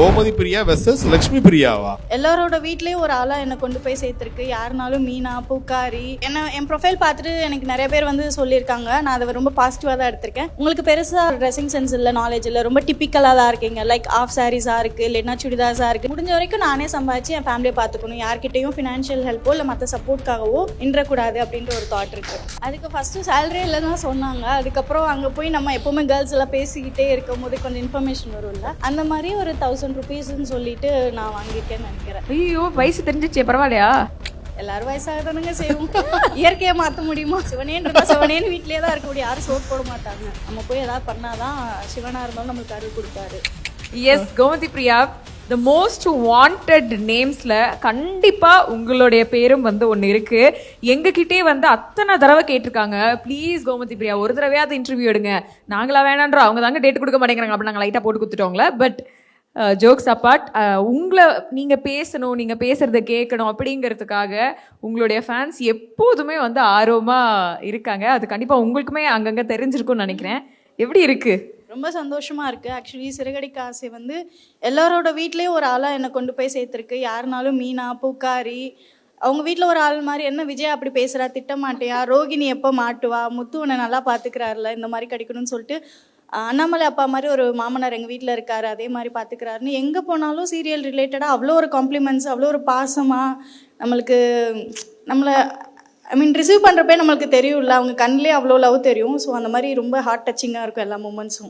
Gomathi Priya versus Lakshmi பிரியாவா? எல்லாரோட வீட்லயும் ஒரு ஆளா என்னை கொண்டு போய் சேர்த்திருக்கு. யாருனாலும் மீனா, பூக்காரி, என் ப்ரொஃபைல் பார்த்துட்டு எனக்கு நிறைய பேர் வந்து சொல்லியிருக்காங்க. நான் அதை ரொம்ப பாசிட்டிவா தான் எடுத்திருக்கேன். உங்களுக்கு பெருசா ட்ரெஸ்ஸிங் சென்ஸ் இல்லை, நாலேஜ் இல்லை, ரொம்ப டிப்பிக்கலா தான் இருக்கீங்க. லைக் ஆஃப் சாரீஸா இருக்கு, இல்லைன்னா சுடிதாஸா இருக்கு. முடிஞ்ச வரைக்கும் நானே சம்பாதிச்சு என் ஃபேமிலியை பார்த்துக்கணும். யார்கிட்டையும் ஃபினான்ஷியல் ஹெல்ப்போ இல்லை மற்ற சப்போர்ட்காகவோ நின்றக்கூடாது அப்படின்ற ஒரு தாட் இருக்கு. அதுக்கு ஃபர்ஸ்ட் சேலரி இல்லை தான் சொன்னாங்க. அதுக்கப்புறம் அங்கே போய் நம்ம எப்பவுமே கேர்ள்ஸ் எல்லாம் பேசிக்கிட்டே இருக்கும் போது கொஞ்சம் இன்ஃபர்மேஷன் வரும்ல, அந்த மாதிரி ஒரு 1000 rupeesன்னு சொல்லிட்டு நான் வாங்கியிருக்கேன்னு நினைக்கிறேன். ஐயோ, வயசு தெரிஞ்சிச்சே, பரவாயில்லையா? எல்லாரும் வயசாக தானுங்க செய்வோம். இயற்கையை மாற்ற முடியுமா? சிவனேன்னு வீட்லேயே தான் இருக்க முடியும். யாரும் சோறு போட மாட்டாங்க. நம்ம போய் ஏதாவது பண்ணாதான் சிவனா இருந்தாலும் நம்மளுக்கு அருள் கொடுப்பாரு. Yes, Gomathi Priya, the most wanted நேம்ஸ்ல கண்டிப்பா உங்களுடைய பேரும் வந்து ஒன்று இருக்கு. எங்ககிட்டே வந்து அத்தனை தடவை கேட்டிருக்காங்க, ப்ளீஸ் கோமதி பிரியா ஒரு தடவையாவது இன்டர்வியூ எடுங்க. நாங்களா வேணான்றோம், அவங்க தாங்க டேட் கொடுக்க மாட்டேங்கிறாங்க. அப்படி நாங்கள் லைட்டாக போட்டு கொடுத்துட்டோங்களே. பட் ஜோக்ஸ் அப்பார்ட், உங்களை நீங்கள் பேசணும், நீங்கள் பேசுகிறத கேட்கணும் அப்படிங்கிறதுக்காக உங்களுடைய ஃபேன்ஸ் எப்போதுமே வந்து ஆர்வமாக இருக்காங்க. அது கண்டிப்பாக உங்களுக்குமே அங்கங்கே தெரிஞ்சிருக்கும்னு நினைக்கிறேன். எப்படி இருக்கு? ரொம்ப சந்தோஷமா இருக்கு. ஆக்சுவலி சிறகடிக்க ஆசை வந்து எல்லாரோட வீட்லேயும் ஒரு ஆளா என்னை கொண்டு போய் சேர்த்திருக்கு. யாருனாலும் மீனா, பூக்காரி, அவங்க வீட்டில் ஒரு ஆள் மாதிரி, என்ன விஜய் அப்படி பேசுகிறா, திட்ட மாட்டியா, ரோகிணி எப்போ மாட்டுவா, முத்து உன்னை நல்லா பார்த்துக்கிறாருல, இந்த மாதிரி கிடைக்கணும்னு சொல்லிட்டு, அண்ணாமலை அப்பா மாதிரி ஒரு மாமனார் எங்கள் வீட்டில் இருக்காரு, அதே மாதிரி பார்த்துக்கிறாருன்னு எங்கே போனாலும் சீரியல் ரிலேட்டடாக அவ்வளோ ஒரு காம்ப்ளிமெண்ட்ஸ், அவ்வளோ ஒரு பாசமாக நம்மளை ரிசீவ் பண்ணுறப்பே நம்மளுக்கு தெரியும்ல, அவங்க கண்ணிலே அவ்வளோ லவ் தெரியும். ஸோ அந்த மாதிரி ரொம்ப ஹார்ட் டச்சிங்காக இருக்கும் எல்லா மூமெண்ட்ஸும்.